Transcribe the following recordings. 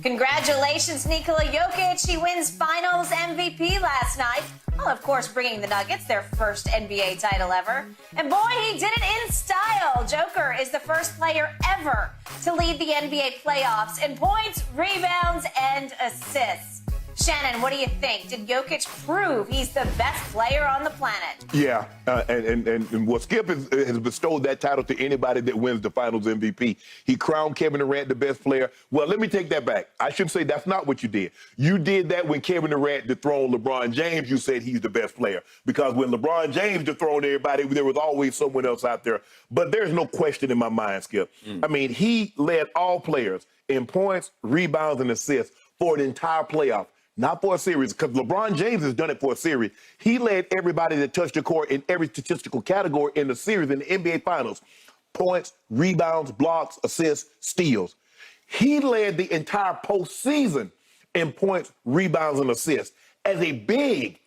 Congratulations, Nikola Jokic. He wins Finals MVP last night. Well, of course, bringing the Nuggets their first NBA title ever. And boy, he did it in style. Joker is the first player ever to lead the NBA playoffs in points, rebounds, and assists. Shannon, what do you think? Did Jokic prove he's the best player on the planet? Yeah, and what Skip has bestowed that title to anybody that wins the Finals MVP. He crowned Kevin Durant the best player. Well, let me take that back. I should say that's not what you did. You did that when Kevin Durant dethroned LeBron James. You said he's the best player. Because when LeBron James dethroned everybody, there was always someone else out there. But there's no question in my mind, Skip. I mean, he led all players in points, rebounds, and assists for an entire playoff. Not for a series, because LeBron James has done it for a series. He led everybody that touched the court in every statistical category in the series in the NBA Finals. Points, rebounds, blocks, assists, steals. He led the entire postseason in points, rebounds, and assists. As a big,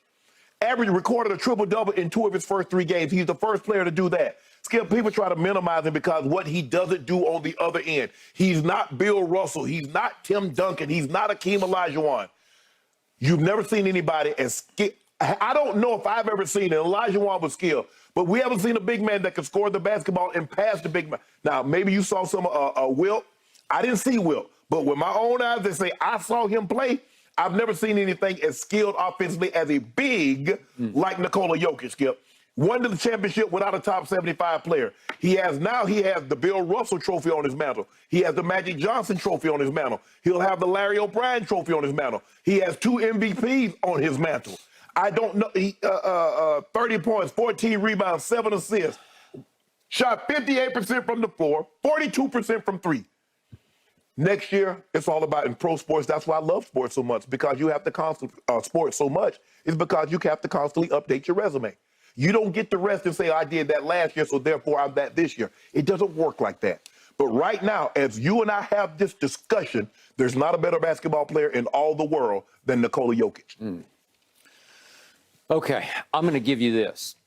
recorded a triple-double in 2 of his first 3 games. He's the first player to do that. Skip, people try to minimize him because what he doesn't do on the other end. He's not Bill Russell. He's not Tim Duncan. He's not Akeem Olajuwon. You've never seen anybody as skilled. I don't know if I've ever seen it. Olajuwon was skilled, but we haven't seen a big man that can score the basketball and pass the big man. Now, maybe you saw some Wilt. I didn't see Wilt, but with my own eyes, they say I saw him play. I've never seen anything as skilled offensively as a big like Nikola Jokic, Skip. Won the championship without a top 75 player. He has the Bill Russell trophy on his mantle. He has the Magic Johnson trophy on his mantle. He'll have the Larry O'Brien trophy on his mantle. He has 2 MVPs on his mantle. I don't know. 30 points, 14 rebounds, 7 assists. Shot 58% from the floor, 42% from 3. Next year, it's all about in pro sports. That's why I love sports so much, because you have to sports so much. It's because you have to constantly update your resume. You don't get to rest and say, I did that last year, so therefore I'm that this year. It doesn't work like that. But right now, as you and I have this discussion, there's not a better basketball player in all the world than Nikola Jokic. Okay, I'm going to give you this.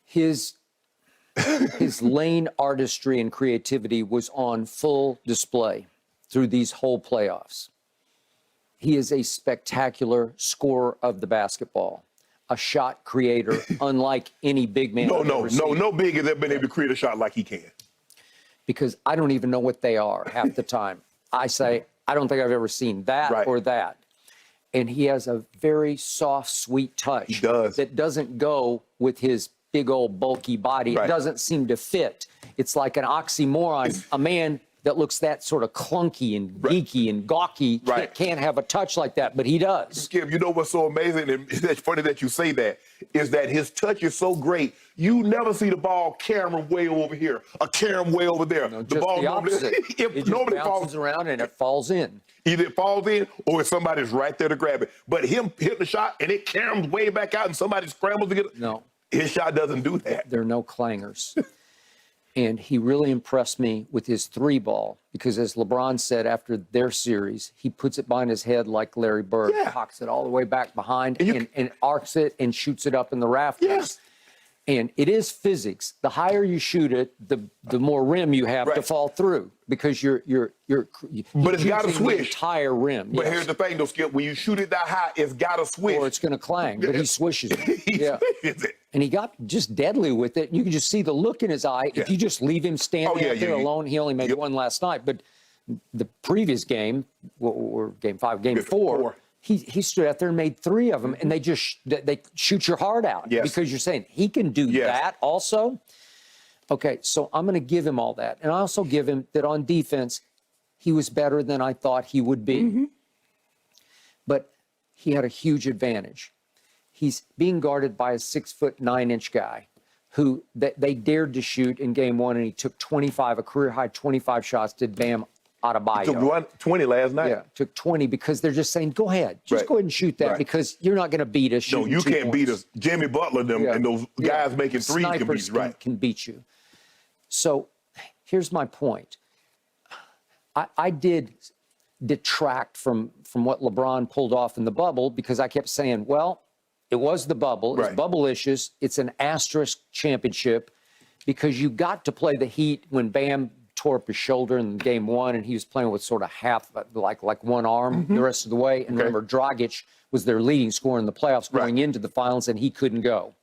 His lane artistry and creativity was on full display through these whole playoffs. He is a spectacular scorer of the basketball. A shot creator, unlike any big man. No big has ever been able to create a shot like he can. Because I don't even know what they are half the time. I say, I don't think I've ever seen that or that. And he has a very soft, sweet touch. He does. That doesn't go with his big old bulky body. It doesn't seem to fit. It's like an oxymoron. A man that looks that sort of clunky and geeky and gawky can't have a touch like that, but he does. Skip, you know what's so amazing, and it's funny that you say that, is that his touch is so great, you never see the ball camera way over here, a camera way over there. No, the ball opposite. It nobody bounces around and it falls in. Either it falls in or somebody's right there to grab it. But him hitting the shot and it caroms way back out and somebody scrambles to get it. No. His shot doesn't do that. There are no clangers. And he really impressed me with his 3-ball because, as LeBron said after their series, he puts it behind his head like Larry Bird, cocks it all the way back behind and arcs it and shoots it up in the rafters. Yes. And it is physics. The higher you shoot it, the more rim you have to fall through because you're but it's got to swish. The entire rim. But here's the thing, though, Skip. When you shoot it that high, it's got to swish. Or it's going to clang, but he swishes it. He swishes it. And he got just deadly with it. You can just see the look in his eye. If you just leave him standing out there alone, he only made one last night. But the previous game, or game 5, game 4, he stood out there and made 3 of them, and they shoot your heart out because you're saying he can do that also. Okay, so I'm going to give him all that. And I also give him that on defense, he was better than I thought he would be. But he had a huge advantage. He's being guarded by a 6'9" guy who they dared to shoot in game 1, and he took 25, a career-high 25 shots, did Bam Adebayo. Took 20 last night. Yeah, took 20 because they're just saying, go ahead. Just go ahead and shoot that because you're not going to beat us. No, you can't beat us. Jimmy Butler and those guys making threes can beat you. Can beat you. So here's my point. I did detract from what LeBron pulled off in the bubble because I kept saying, well, it was the bubble. It's bubble-licious. It's an asterisk championship because you got to play the Heat when Bam tore up his shoulder in game 1, and he was playing with sort of half, like one arm the rest of the way. And remember, Dragic was their leading scorer in the playoffs going into the finals, and he couldn't go.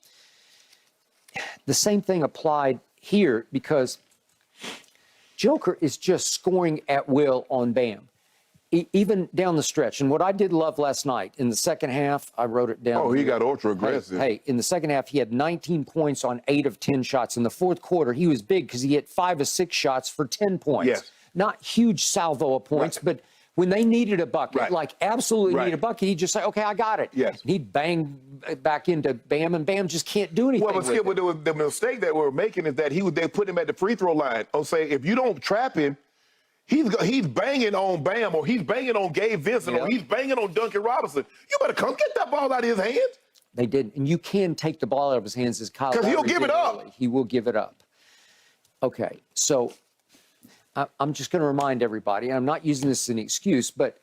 The same thing applied here because Joker is just scoring at will on Bam. Even down the stretch. And what I did love last night, in the second half, I wrote it down. Oh, he got ultra aggressive. Hey, in the second half, he had 19 points on 8 of 10 shots. In the fourth quarter, he was big because he hit 5 of 6 shots for 10 points. Yes. Not huge salvo of points, but when they needed a bucket, like absolutely need a bucket, he'd just say, okay, I got it. Yes. And he'd bang back into Bam, and Bam just can't do anything. Well, but Skip, the mistake that we're making is that they put him at the free throw line. Or say, if you don't trap him, he's banging on Bam, or he's banging on Gabe Vincent, or he's banging on Duncan Robinson. You better come get that ball out of his hands. They did. And you can take the ball out of his hands as Kyle. Because he'll give it up. He will give it up. Okay, so I'm just going to remind everybody, and I'm not using this as an excuse, but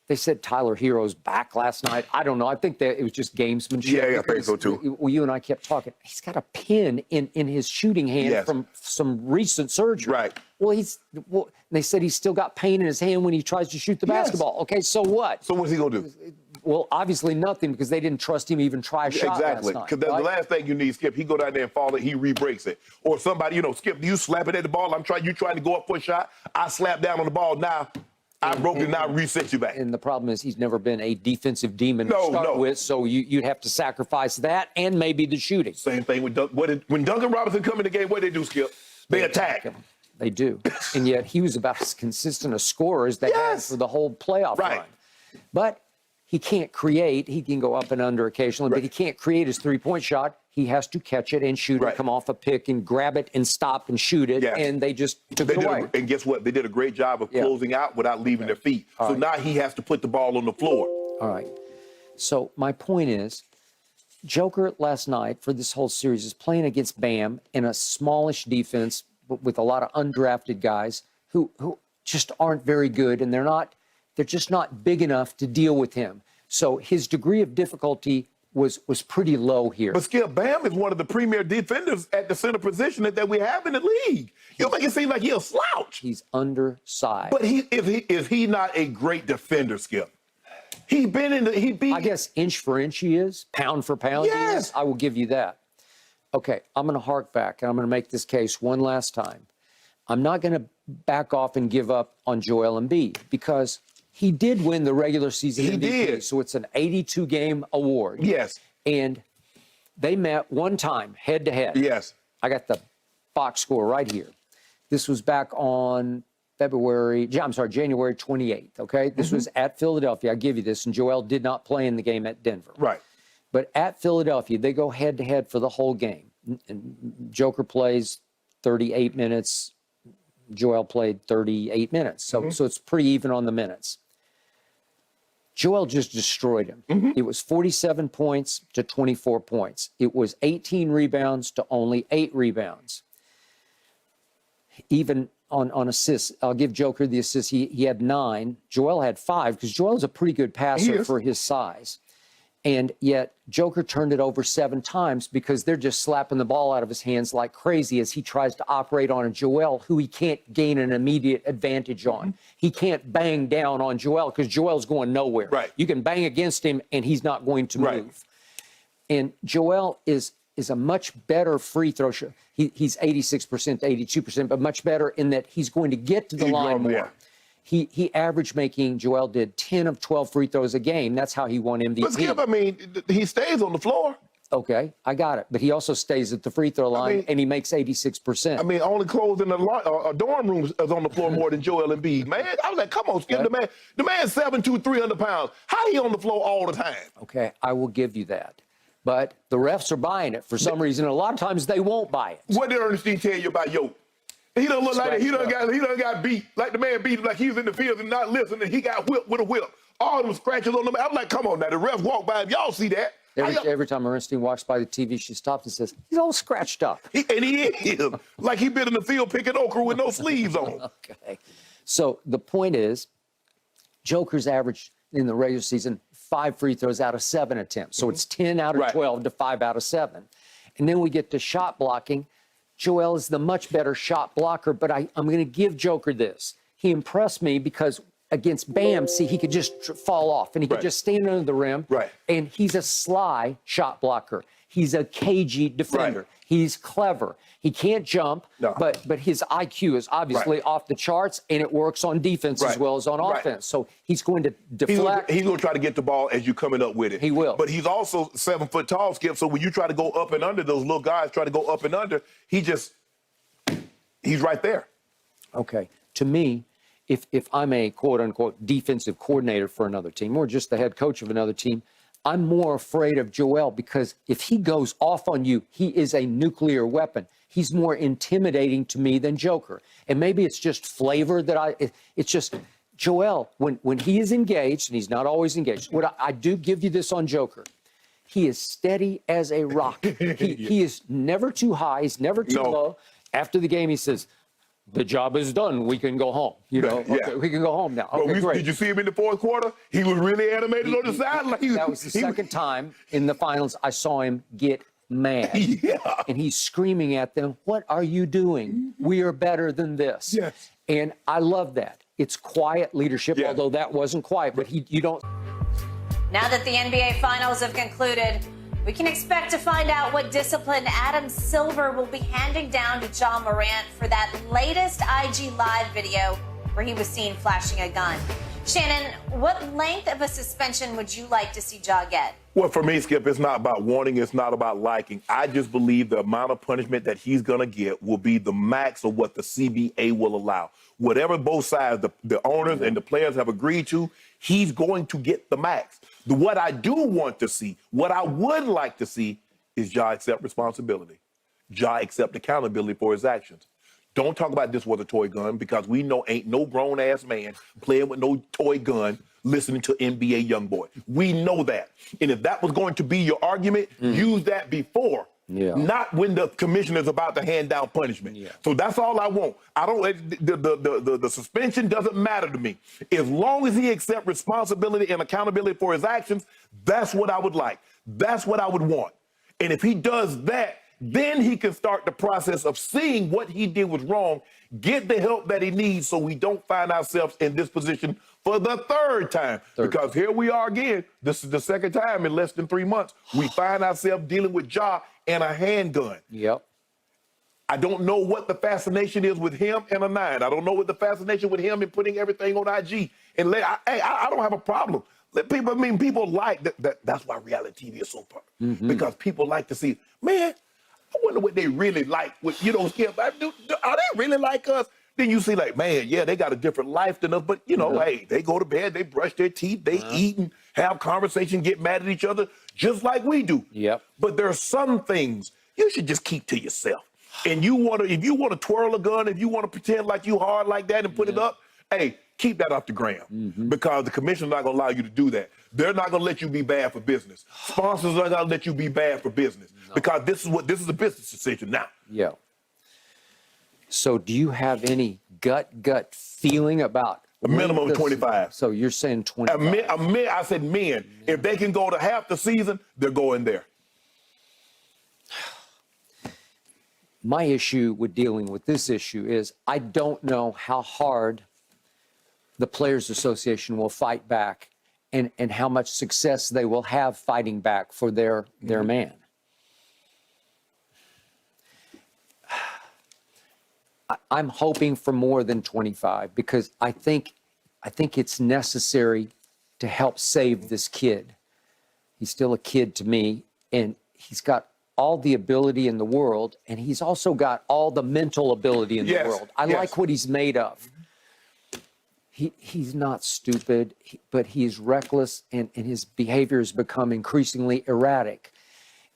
they said Tyler Hero's back last night. I don't know. I think that it was just gamesmanship. Yeah, I think so too. Well, you and I kept talking. He's got a pin in his shooting hand from some recent surgery. Right. Well, they said he's still got pain in his hand when he tries to shoot the basketball. Okay, so what? So what's he going to do? Well, obviously nothing, because they didn't trust him to even try a shot last night. Because that's the last thing you need, Skip. He go down there and fall it, he re-breaks it. Or somebody, Skip, you slap it at the ball. You trying to go up for a shot. I slap down on the ball. Now, I broke it, now reset you back. And the problem is he's never been a defensive demon to start with, so you'd have to sacrifice that and maybe the shooting. Same thing with when Duncan Robinson come in the game, what they do, Skip? They attack. They do. And yet he was about as consistent a scorer as they had for the whole playoff run. But he can't create. He can go up and under occasionally, but he can't create his three-point shot. He has to catch it and shoot it, come off a pick and grab it and stop and shoot it, and they just took it away. And guess what? They did a great job of closing out without leaving their feet. So now he has to put the ball on the floor. All right. So my point is, Joker last night for this whole series is playing against Bam in a smallish defense with a lot of undrafted guys who just aren't very good, and they're just not big enough to deal with him. So his degree of difficulty was pretty low here. But Skip, Bam is one of the premier defenders at the center position that we have in the league. You make it seem like he's a slouch. He's undersized. But is he not a great defender, Skip? I guess inch for inch he is, pound for pound he is. I will give you that. Okay, I'm going to hark back, and I'm going to make this case one last time. I'm not going to back off and give up on Joel Embiid, because he did win the regular season MVP. He did. So it's an 82-game award. Yes. And they met one time, head-to-head. Yes. I got the box score right here. This was back on January 28th, okay? This was at Philadelphia. I give you this, and Joel did not play in the game at Denver. Right. But at Philadelphia, they go head-to-head for the whole game. And Joker plays 38 minutes. Joel played 38 minutes. So it's pretty even on the minutes. Joel just destroyed him. It was 47 points to 24 points. It was 18 rebounds to only 8 rebounds. Even on assists, I'll give Joker the assist. He had 9. Joel had 5, because Joel's a pretty good passer for his size. And yet Joker turned it over 7 times, because they're just slapping the ball out of his hands like crazy as he tries to operate on a Joel who he can't gain an immediate advantage on. He can't bang down on Joel because Joel's going nowhere. Right. You can bang against him and he's not going to move. And Joel is a much better free throw shooter. He's 86% to 82%, but much better in that he's going to get to the line more. He averaged Joel did 10 of 12 free throws a game. That's how he won MVP. But Skip, he stays on the floor. Okay, I got it. But he also stays at the free throw line, and he makes 86%. Only clothes in a dorm room is on the floor more than Joel Embiid, man. I was like, come on, Skip. The man's 7'2", 300 pounds. How he on the floor all the time? Okay, I will give you that. But the refs are buying it for some reason. And a lot of times they won't buy it. What did Ernestine tell you about Yoke? He don't look like he done got beat. Like the man beat him, like he was in the field and not listening. He got whipped with a whip. All them scratches on him. I'm like, come on now. The refs walk by him. Y'all see that? Every time Ernestine walks by the TV, she stops and says, he's all scratched up. He is. Like he been in the field picking okra with no sleeves on. Okay. So the point is, Joker's averaged in the regular season 5 free throws out of 7 attempts. So it's 10 out of 12 to 5 out of 7. And then we get to shot blocking. Joel is the much better shot blocker, but I'm going to give Joker this. He impressed me because against Bam, see, he could just fall off and he could just stand under the rim. Right. And he's a sly shot blocker. He's a cagey defender. Right. He's clever. He can't jump, No. but his IQ is obviously off the charts, and it works on defense as well as on offense. So he's going to deflect. He's going to try to get the ball as you're coming up with it. He will. But he's also 7 foot tall, Skip. So when you try to go up and under, those little guys try to go up and under, he's right there. Okay. To me, if I'm a quote-unquote defensive coordinator for another team or just the head coach of another team, I'm more afraid of Joel because if he goes off on you, he is a nuclear weapon. He's more intimidating to me than Joker. And maybe it's just flavor that it's just Joel, when he is engaged, and he's not always engaged, I do give you this on Joker. He is steady as a rock. He is never too high. He's never too low. After the game, he says, the job is done. We can go home. You know, okay, we can go home now. Okay, great. Did you see him in the fourth quarter? He was really animated on the sideline. That was the second time in the finals I saw him get mad. Yeah. And he's screaming at them, what are you doing? We are better than this. Yes. And I love that. It's quiet leadership, although that wasn't quiet, but you don't. Now that the NBA Finals have concluded, we can expect to find out what discipline Adam Silver will be handing down to Ja Morant for that latest IG Live video where he was seen flashing a gun. Shannon, what length of a suspension would you like to see Ja get? Well, for me, Skip, it's not about wanting, it's not about liking. I just believe the amount of punishment that he's going to get will be the max of what the CBA will allow. Whatever both sides, the owners and the players have agreed to, he's going to get the max. What I do want to see, what I would like to see, is Ja accept responsibility. Ja accept accountability for his actions. Don't talk about this was a toy gun because we know ain't no grown-ass man playing with no toy gun listening to NBA YoungBoy. We know that. And if that was going to be your argument, use that before. Not when the commissioner is about to hand down punishment. So that's all I want. I don't. The suspension doesn't matter to me. As long as he accepts responsibility and accountability for his actions, that's what I would like. That's what I would want. And if he does that, then he can start the process of seeing what he did was wrong, get the help that he needs so we don't find ourselves in this position for the third time. Because here we are again. This is the second time in less than 3 months. We find ourselves dealing with Ja and a handgun. I don't know what the fascination is with him and a 9. I don't know what the fascination with him and putting everything on IG. And I don't have a problem. People like that. That's why reality TV is so popular. Because people like to see, man, I wonder what they really like. Skip, are they really like us? Then you see, like, man, yeah, they got a different life than us. But, hey, they go to bed, they brush their teeth, they eat and have conversation, get mad at each other, just like we do. But there are some things you should just keep to yourself. And if you want to twirl a gun, if you want to pretend like you hard like that and put it up, hey, keep that off the gram. Because the commissioner's not going to allow you to do that. They're not going to let you be bad for business. Sponsors are not going to let you be bad for business. Because this is a business decision now. So do you have any gut feeling about a minimum of 25? So you're saying 25? I said men. If they can go to half the season, they're going there. My issue with dealing with this issue is I don't know how hard the Players Association will fight back and how much success they will have fighting back for their man. I'm hoping for more than 25 because I think it's necessary to help save this kid. He's still a kid to me, and he's got all the ability in the world, and he's also got all the mental ability in the world. I like what he's made of. He's not stupid, but he's reckless, and his behavior has become increasingly erratic.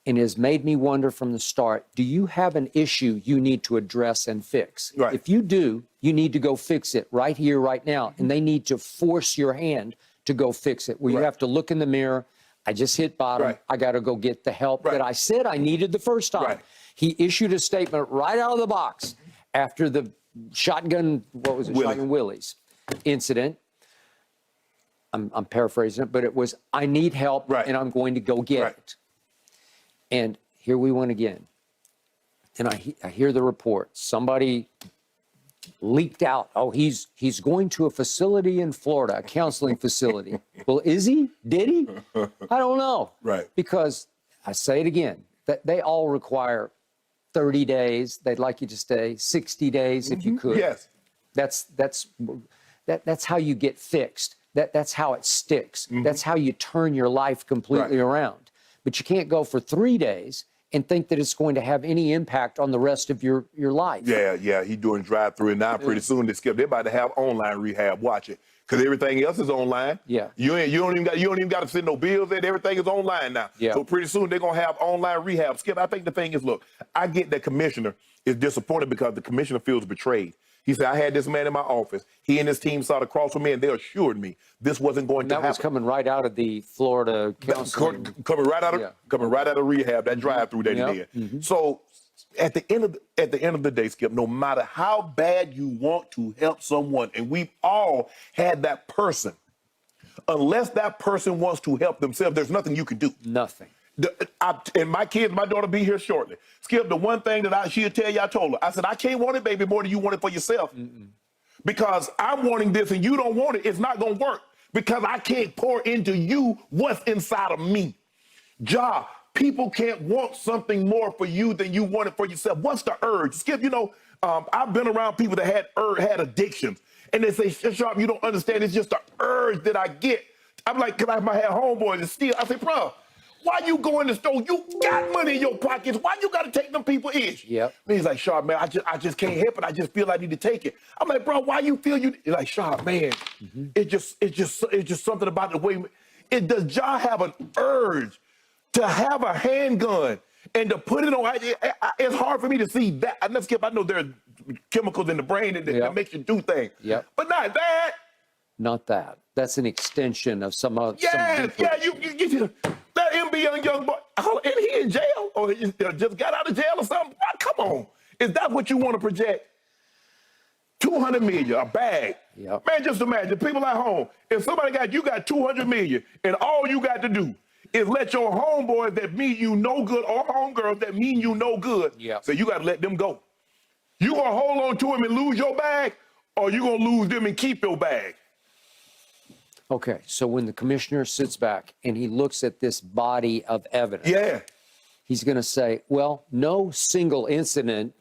And has made me wonder from the start, do you have an issue you need to address and fix? If you do, you need to go fix it right here, right now. And they need to force your hand to go fix it, where you have to look in the mirror. I just hit bottom. I got to go get the help that I said I needed the first time. He issued a statement right out of the box after the shotgun Willie's incident. I'm paraphrasing it, but it was, I need help and I'm going to go get it. And here we went again. and I hear the report. Somebody leaked out, oh, he's going to a facility in Florida, a counseling facility. Well, is he? Did he? I don't know. Right. Because I say it again, that they all require 30 days. They'd like you to stay 60 days if you could. Yes. That's how you get fixed. That's how it sticks. That's how you turn your life completely around. But you can't go for 3 days and think that it's going to have any impact on the rest of your life. Yeah, he doing drive-through, and now pretty soon they're about to have online rehab. Watch it, because everything else is online. Yeah. You don't even got to send no bills in. Everything is online now. Yeah. So pretty soon they're gonna have online rehab. Skip, I think the thing is, look, I get that commissioner is disappointed because the commissioner feels betrayed. He said, I had this man in my office. He and his team sat across from me, and they assured me this wasn't going to happen. That was coming right out of the Florida counseling. Coming right out of rehab, that drive-through that he did. So at the end of the day, Skip, no matter how bad you want to help someone, and we've all had that person, unless that person wants to help themselves, there's nothing you can do. Nothing. And my daughter be here shortly. Skip, the one thing that she'll tell you, I told her, I said, I can't want it, baby, more than you want it for yourself. Because I'm wanting this and you don't want it, it's not going to work. Because I can't pour into you what's inside of me. Ja, people can't want something more for you than you want it for yourself. What's the urge? Skip, I've been around people that had addictions. And they say, Sharp, you don't understand. It's just the urge that I get. I'm like, because I had homeboys and steal. I say, bro, why you go in the store? You got money in your pockets. Why you got to take them people in? Yep. And he's like, Sharp, man, I just can't help it. I just feel I need to take it. I'm like, bro, why you feel you? He's like, Sharp, man, it's just something about the way. Does Ja have an urge to have a handgun and to put it on? It's hard for me to see that. Let's Skip. I know there are chemicals in the brain that makes you do things. Yep. But not that. Not that. That's an extension of some other. Yeah. You that NBA young boy, and he in jail or he just got out of jail or something. Come on, is that what you want to project? 200 million, a bag. Yep. Man, just imagine people at home. If somebody you got 200 million, and all you got to do is let your homeboys that mean you no good or homegirls that mean you no good. Yep. So you got to let them go. You gonna hold on to them and lose your bag, or you gonna lose them and keep your bag? Okay, so when the commissioner sits back and he looks at this body of evidence, he's going to say, well, no single incident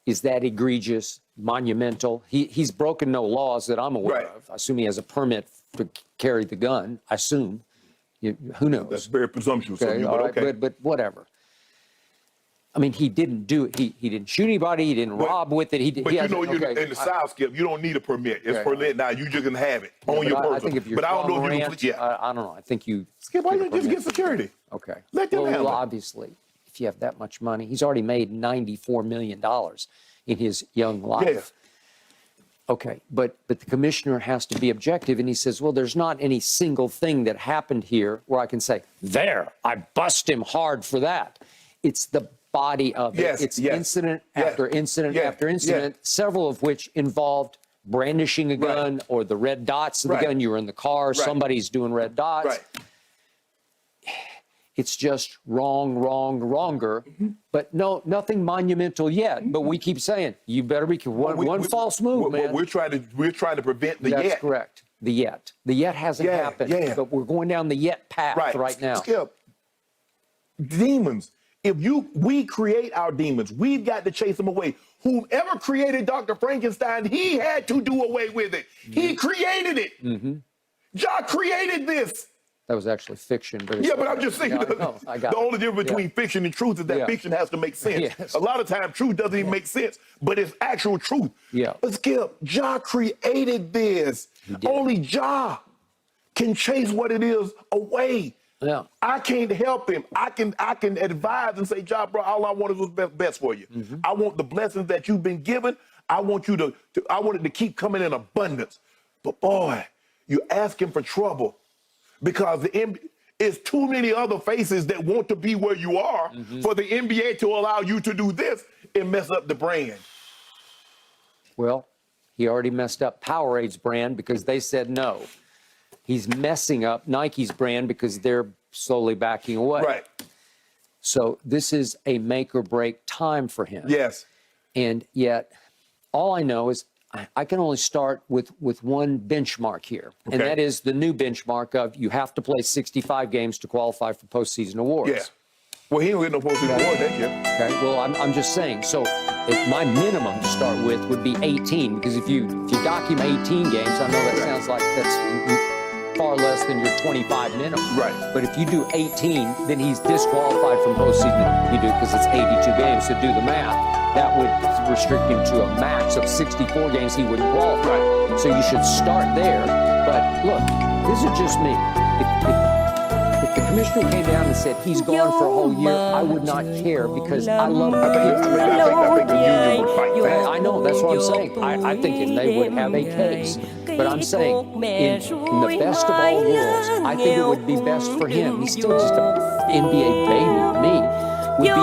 is that egregious, monumental. He's broken no laws that I'm aware of. I assume he has a permit to carry the gun. I assume. Who knows? That's very presumptuous of you, all but right, okay. But whatever. I mean, he didn't do it. He didn't shoot anybody. He didn't rob with it. But in the South, Skip, you don't need a permit. It's for lit now. You just can have it on your person. I think if you're I don't know if you Morant, can. I don't know. I think you. Skip, why don't you just get security? Okay. Let them handle it. Well, obviously, if you have that much money, he's already made $94 million in his young life. Yeah. Okay, but the commissioner has to be objective, and he says, well, there's not any single thing that happened here where I can say, there, I bust him hard for that. It's the body of it. It's incident after incident after incident, several of which involved brandishing a gun or the red dots of the gun. You were in the car, somebody's doing red dots. It's just wronger. But no, nothing monumental yet. But we keep saying, you better be one false move, man. We're trying to prevent the yet. That's correct. The yet. The yet hasn't happened. But we're going down the yet path right now. Skip, demons. If we create our demons, we've got to chase them away. Whoever created Dr. Frankenstein, he had to do away with it. He created it. Ja created this. That was actually fiction. But but I'm just saying, the only difference between fiction and truth is that fiction has to make sense. A lot of times, truth doesn't even make sense, but it's actual truth. But Skip, Ja created this. Only Ja can chase what it is away. I can't help him. I can advise and say, Ja, bro, all I want is what's best for you. I want the blessings that you've been given. I want you I want it to keep coming in abundance. But boy, you're asking for trouble because it's too many other faces that want to be where you are for the NBA to allow you to do this and mess up the brand. Well, he already messed up Powerade's brand because they said no. He's messing up Nike's brand because they're slowly backing away. So this is a make or break time for him. Yes. And yet, all I know is I can only start with one benchmark here, and that is the new benchmark of you have to play 65 games to qualify for postseason awards. Yeah. Well, he ain't get no postseason award that year. Okay. Well, I'm just saying. So, if my minimum to start with would be 18, because if you document 18 games, I know that sounds like that's far less than your 25 minimum. Right. But if you do 18, then he's disqualified from postseason. You do because it's 82 games. So do the math. That would restrict him to a max of 64 games. He wouldn't qualify. Right. So you should start there. But look, this is just me. If the commissioner came down and said he's gone for a whole year, I would not care because I love the kids. I think the union would fight back. I know, that's what I'm saying. I think they would have a case. But I'm saying, in the best of all worlds, I think it would be best for him. He's still just an NBA baby to me. Would be to be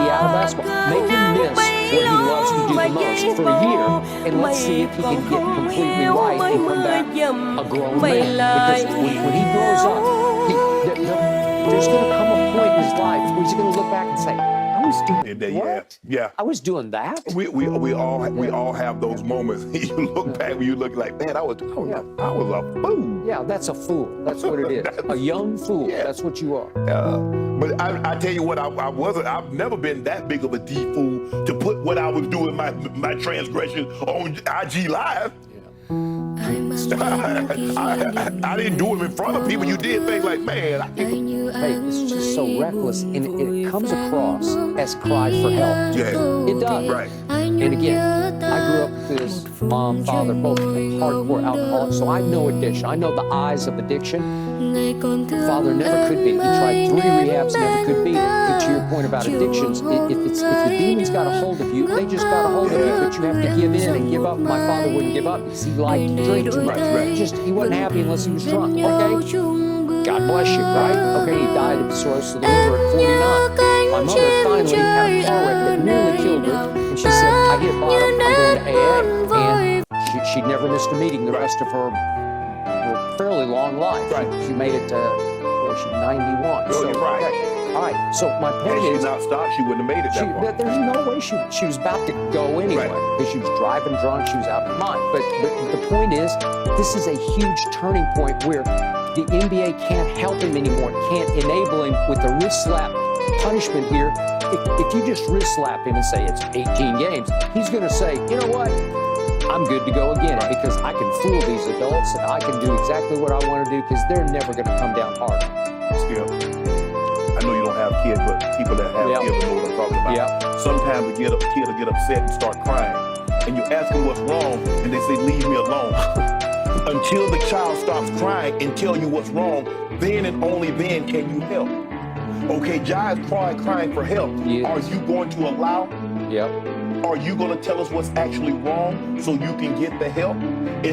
out of basketball. Make him miss what he loves to do the most for a year, and let's see if he can get completely right and come back a grown man. Because when he grows up, there's going to come a point in his life where he's going to look back and say, I was doing what? Yeah. I was doing that? We all have those moments. You look back when you look like, man, I was a fool. Yeah, that's a fool. That's what it is. A young fool. Yeah. That's what you are. But I tell you what, I've never been that big of a D-fool to put what I was doing, my transgression on IG Live. I didn't do them in front of people. You did things like, man. Hey, it's just so reckless, and it comes across as cry for help. Yeah. It does. Right. And again, I grew up with this mom, father, both hardcore alcoholics, so I know addiction. I know the eyes of addiction. Father never could beat it. He tried 3 rehabs, never could beat it. To your point about addictions, if the demons got a hold of you, they just got a hold of you, but you have to give in and give up. My father wouldn't give up because he liked to drink too much. He wasn't happy unless he was drunk. Okay? God bless you, right? Okay, he died of cirrhosis of the liver at 49. My mother finally had a car wreck that nearly killed her, and she said, I hit bottom, I'm going to AA. And she'd never missed a meeting the rest of her fairly long life. Right. She made it to, she's 91. Oh, you're right. Okay. All right, so my point Had is, she not stopped, she wouldn't have made it that far. there's no way she was about to go anyway, because she was driving drunk, she was out of her mind. But the point is, this is a huge turning point where the NBA can't help him anymore, can't enable him with the wrist slap punishment here. If you just wrist slap him and say it's 18 games, he's going to say, you know what? I'm good to go again because I can fool these adults and I can do exactly what I want to do because they're never going to come down hard. Skip, I know you don't have kids, but people that have kids know what I'm talking about. Sometimes a kid will get upset and start crying, and you ask them what's wrong, and they say, leave me alone. Until the child stops crying and tell you what's wrong, then and only then can you help. Okay, Ja is crying for help. Yes. Are you going to allow? Yep. Are you going to tell us what's actually wrong so you can get the help? And